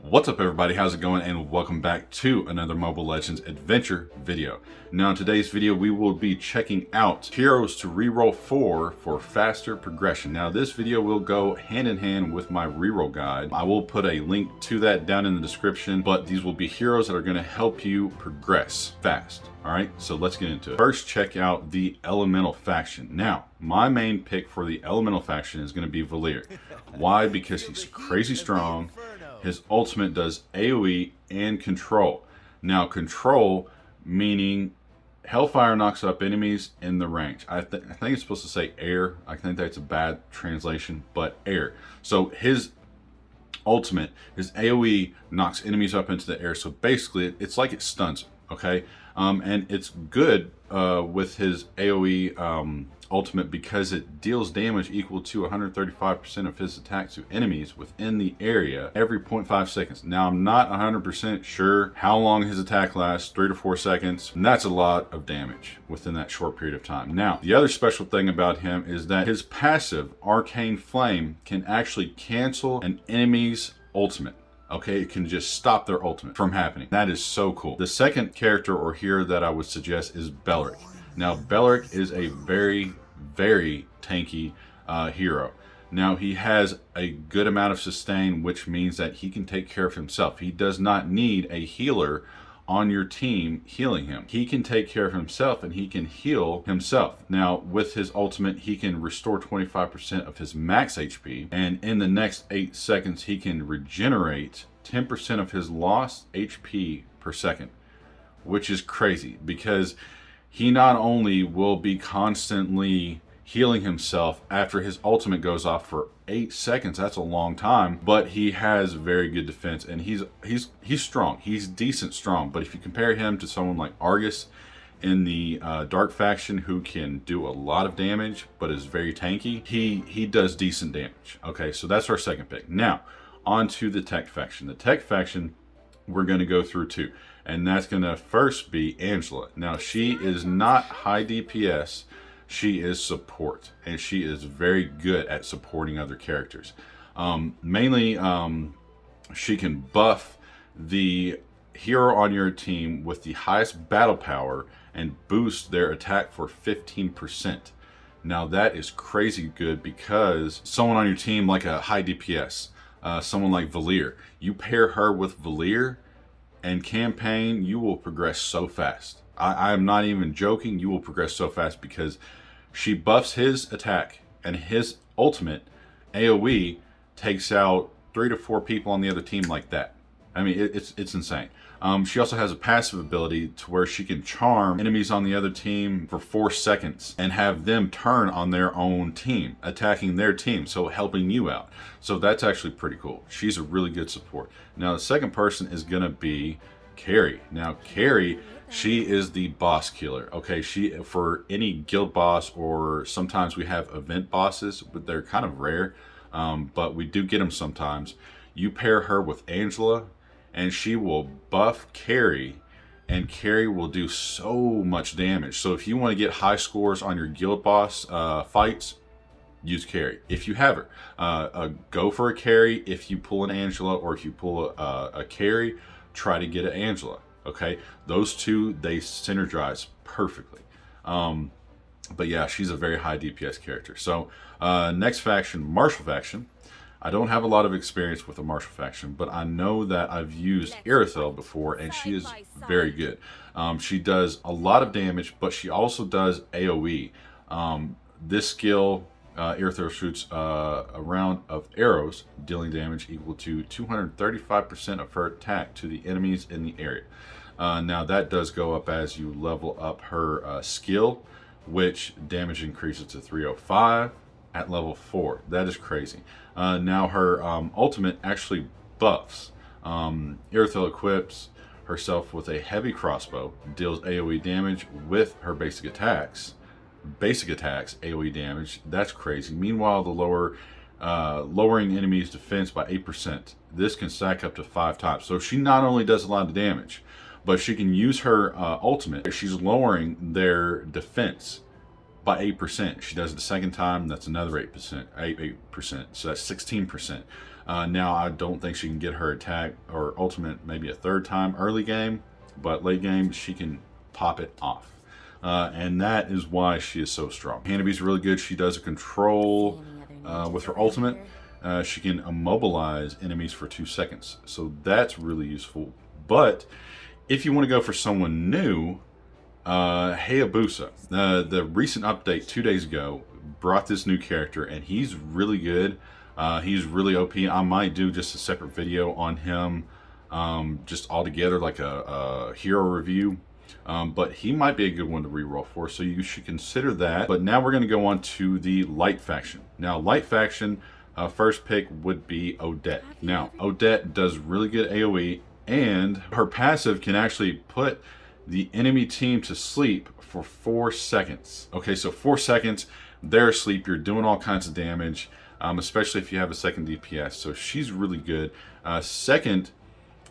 What's up everybody, how's it going, and welcome back to another Mobile Legends adventure video. Now in today's video we will be checking out heroes to reroll for faster progression. Now this video will go hand in hand with my reroll guide. I will put a link to that down in the description, but these will be heroes that are going to help you progress fast. Alright, so let's get into it. First, check out the Elemental faction. Now, my main pick for the Elemental faction is going to be Valier. Why? Because he's crazy strong. His ultimate does AoE and control. Now control meaning Hellfire knocks up enemies in the range. I think it's supposed to say air. I think that's a bad translation, but air. So his ultimate, his AoE knocks enemies up into the air. So basically it's like it stuns them, okay? And it's good with his AoE ultimate because it deals damage equal to 135% of his attack to enemies within the area every 0.5 seconds. Now I'm not 100% sure how long his attack lasts, 3 to 4 seconds, and that's a lot of damage within that short period of time. Now the other special thing about him is that his passive Arcane Flame can actually cancel an enemy's ultimate. Okay, it can just stop their ultimate from happening. That is so cool. The second character or hero that I would suggest is Belric. Now Belric is a very tanky hero. Now he has a good amount of sustain, which means that he can take care of himself. He does not need a healer on your team healing him. He can take care of himself and he can heal himself. Now with his ultimate he can restore 25% of his max HP, and in the next 8 seconds he can regenerate 10% of his lost HP per second, which is crazy because he not only will be constantly healing himself after his ultimate goes off for 8 seconds, that's a long time, but he has very good defense and he's strong. He's decent strong, but if you compare him to someone like Argus in the Dark faction who can do a lot of damage but is very tanky, he does decent damage. Okay, so that's our second pick. Now on to the Tech faction. The Tech faction we're going to go through two, and that's going to first be Angela. Now she is not high DPS, she is support, and she is very good at supporting other characters. Mainly she can buff the hero on your team with the highest battle power and boost their attack for 15%. Now that is crazy good because someone on your team like a high DPS, someone like Valier, you pair her with Valier and campaign, you will progress so fast. I'm not even joking, you will progress so fast because she buffs his attack and his ultimate AoE takes out 3 to 4 people on the other team like that. I mean, it's insane. She also has a passive ability to where she can charm enemies on the other team for 4 seconds and have them turn on their own team, attacking their team, so helping you out. So that's actually pretty cool. She's a really good support. Now the second person is gonna be Carrie. Now Carrie, she is the boss killer. Okay, she, for any guild boss, or sometimes we have event bosses, but they're kind of rare, but we do get them sometimes. You pair her with Angela and she will buff Carrie, and Carrie will do so much damage. So if you want to get high scores on your guild boss fights, use Carrie if you have her. Go for a Carrie if you pull an Angela, or if you pull a Carrie, try to get an Angela. Okay, those two, they synergize perfectly. But yeah, she's a very high DPS character. So next faction, Martial faction. I don't have a lot of experience with the Martial faction, but I know that I've used Irithel before and she is very good. She does a lot of damage, but she also does AoE. This skill, Irithel shoots a round of arrows, dealing damage equal to 235% of her attack to the enemies in the area. Now that does go up as you level up her skill, which damage increases to 305 at level 4. That is crazy. Now her ultimate actually buffs. Irithel equips herself with a heavy crossbow, deals AoE damage with her basic attacks. Basic attacks AoE damage. That's crazy. Meanwhile, the lowering enemies' defense by 8%. This can stack up to 5 times. So she not only does a lot of damage, but she can use her ultimate. She's lowering their defense by 8%. She does it the second time, that's another 8%. So that's 16%. Now, I don't think she can get her attack or ultimate maybe a third time early game, but late game, she can pop it off. And that is why she is so strong. Hanabi's really good. She does a control with her ultimate. She can immobilize enemies for 2 seconds. So that's really useful. But if you want to go for someone new, Hayabusa, the recent update 2 days ago brought this new character, and he's really good. He's really OP. I might do just a separate video on him, just altogether, like a hero review. But he might be a good one to reroll for, so you should consider that. But now we're going to go on to the Light Faction. Now, Light Faction, first pick would be Odette. Now, Odette does really good AoE, and her passive can actually put the enemy team to sleep for 4 seconds. Okay, so 4 seconds, they're asleep, you're doing all kinds of damage, especially if you have a second DPS. So she's really good. Second,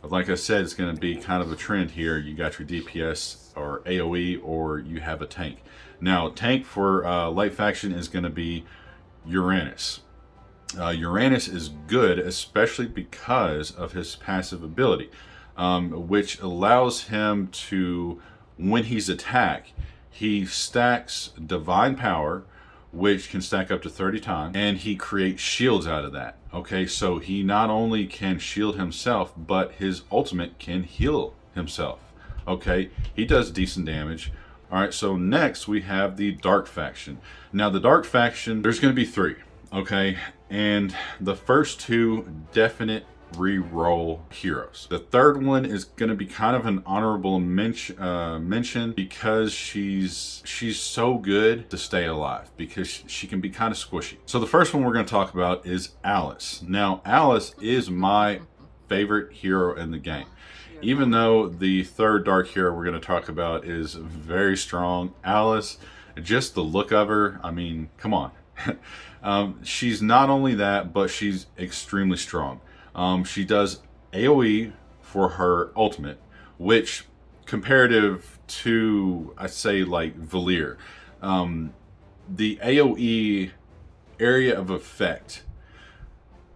like I said, it's going to be kind of a trend here. You got your DPS or AoE, or you have a tank. Now, tank for Light Faction is going to be Uranus. Uranus is good, especially because of his passive ability, which allows him to, when he's attacked, he stacks Divine Power, which can stack up to 30 times, and he creates shields out of that. Okay, so he not only can shield himself, but his ultimate can heal himself. Okay, he does decent damage. All right, so next we have the Dark Faction. Now, the Dark Faction, there's going to be 3. Okay, and the first 2 definite reroll heroes. The third one is going to be kind of an honorable mention because she's so good to stay alive, because she can be kind of squishy. So the first one we're going to talk about is Alice. Now, Alice is my favorite hero in the game. Even though the third dark hero we're going to talk about is very strong, Alice, just the look of her, I mean, come on. She's not only that, but she's extremely strong. She does AoE for her ultimate, which comparative to, I'd say, like Valir, the AoE area of effect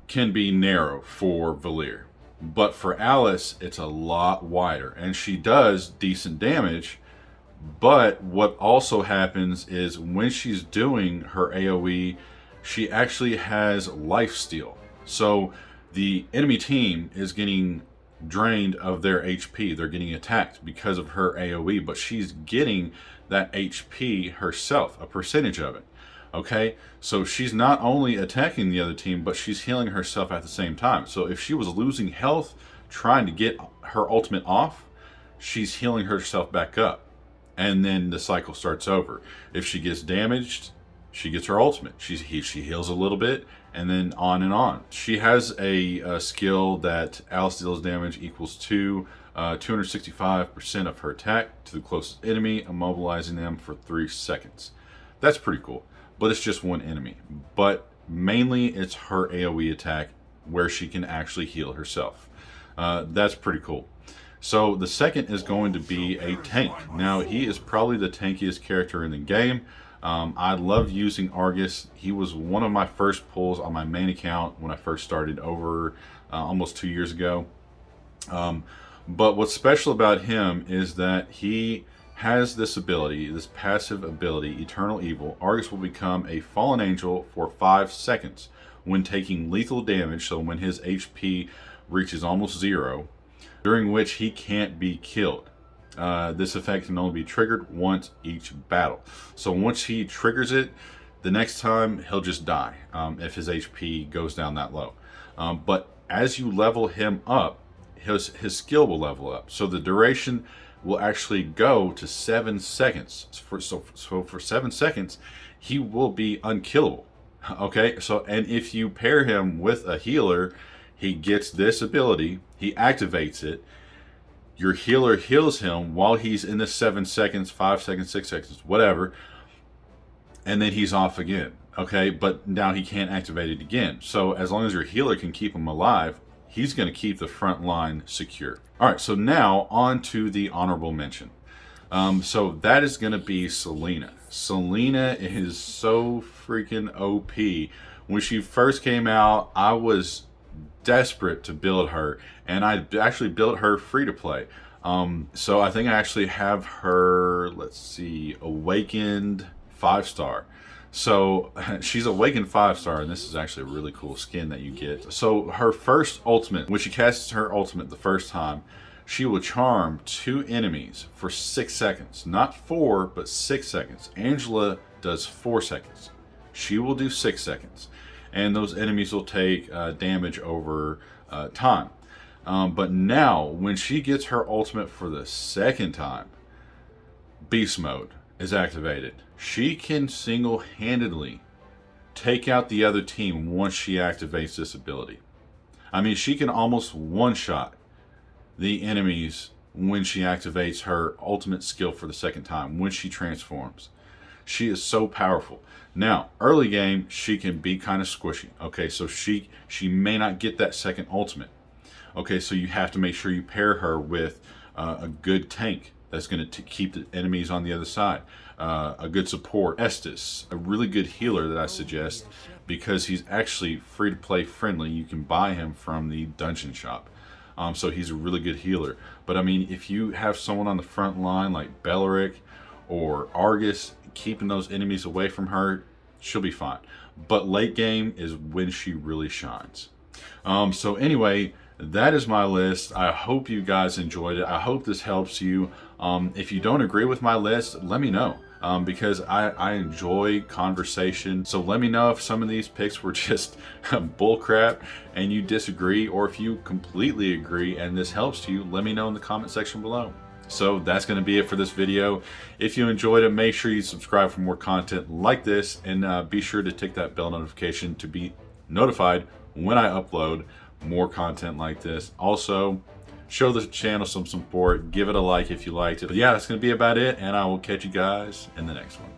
can be narrow for Valir, but for Alice, it's a lot wider, and she does decent damage. But what also happens is when she's doing her AoE, she actually has lifesteal. So the enemy team is getting drained of their HP. They're getting attacked because of her AoE, but she's getting that HP herself, a percentage of it. Okay, so she's not only attacking the other team, but she's healing herself at the same time. So if she was losing health trying to get her ultimate off, she's healing herself back up. And then the cycle starts over. If she gets damaged, she gets her ultimate. She heals a little bit, and then on and on. She has a skill that Alice deals damage equals to 265% of her attack to the closest enemy, immobilizing them for 3 seconds. That's pretty cool, but it's just one enemy. But mainly it's her AoE attack where she can actually heal herself. That's pretty cool. So the second is going to be a tank. Now, he is probably the tankiest character in the game. I love using Argus. He was one of my first pulls on my main account when I first started over almost 2 years ago. But what's special about him is that he has this ability, this passive ability, Eternal Evil. Argus will become a fallen angel for 5 seconds when taking lethal damage, so when his HP reaches almost 0, during which he can't be killed. This effect can only be triggered once each battle. So once he triggers it, the next time he'll just die if his HP goes down that low. But as you level him up, his skill will level up. So the duration will actually go to 7 seconds. So for 7 seconds, he will be unkillable. Okay, so and if you pair him with a healer, he gets this ability, he activates it, your healer heals him while he's in the 7 seconds, 5 seconds, 6 seconds, whatever, and then he's off again, okay? But now he can't activate it again. So as long as your healer can keep him alive, he's going to keep the front line secure. All right, so now on to the honorable mention. So that is going to be Selena. Selena is so freaking OP. When she first came out, I was desperate to build her, and I actually built her free to play. So I think I actually have her, let's see, awakened 5-star. So she's awakened 5-star, and this is actually a really cool skin that you get. So her first ultimate, when she casts her ultimate the first time, she will charm 2 enemies for 6 seconds. Not 4, but 6 seconds. Angela does 4 seconds. She will do 6 seconds. And those enemies will take damage over time. But now, when she gets her ultimate for the second time, Beast Mode is activated. She can single-handedly take out the other team once she activates this ability. I mean, she can almost one-shot the enemies when she activates her ultimate skill for the second time, when she transforms. She is so powerful. Now, early game, she can be kind of squishy. Okay, so she may not get that second ultimate. Okay, so you have to make sure you pair her with a good tank that's going to keep the enemies on the other side. A good support. Estes, a really good healer that I suggest, because he's actually free to play friendly. You can buy him from the dungeon shop. So he's a really good healer. But I mean, if you have someone on the front line like Belleric or Argus, keeping those enemies away from her, she'll be fine. But late game is when she really shines. So anyway, that is my list. I hope you guys enjoyed it. I hope this helps you. If you don't agree with my list, let me know. Because I enjoy conversation. So let me know if some of these picks were just bullcrap and you disagree, or if you completely agree and this helps you, let me know in the comment section below. So that's going to be it for this video. If you enjoyed it, make sure you subscribe for more content like this, and be sure to tick that bell notification to be notified when I upload more content like this. Also, show the channel some support, give it a like if you liked it. But yeah, that's going to be about it, and I will catch you guys in the next one.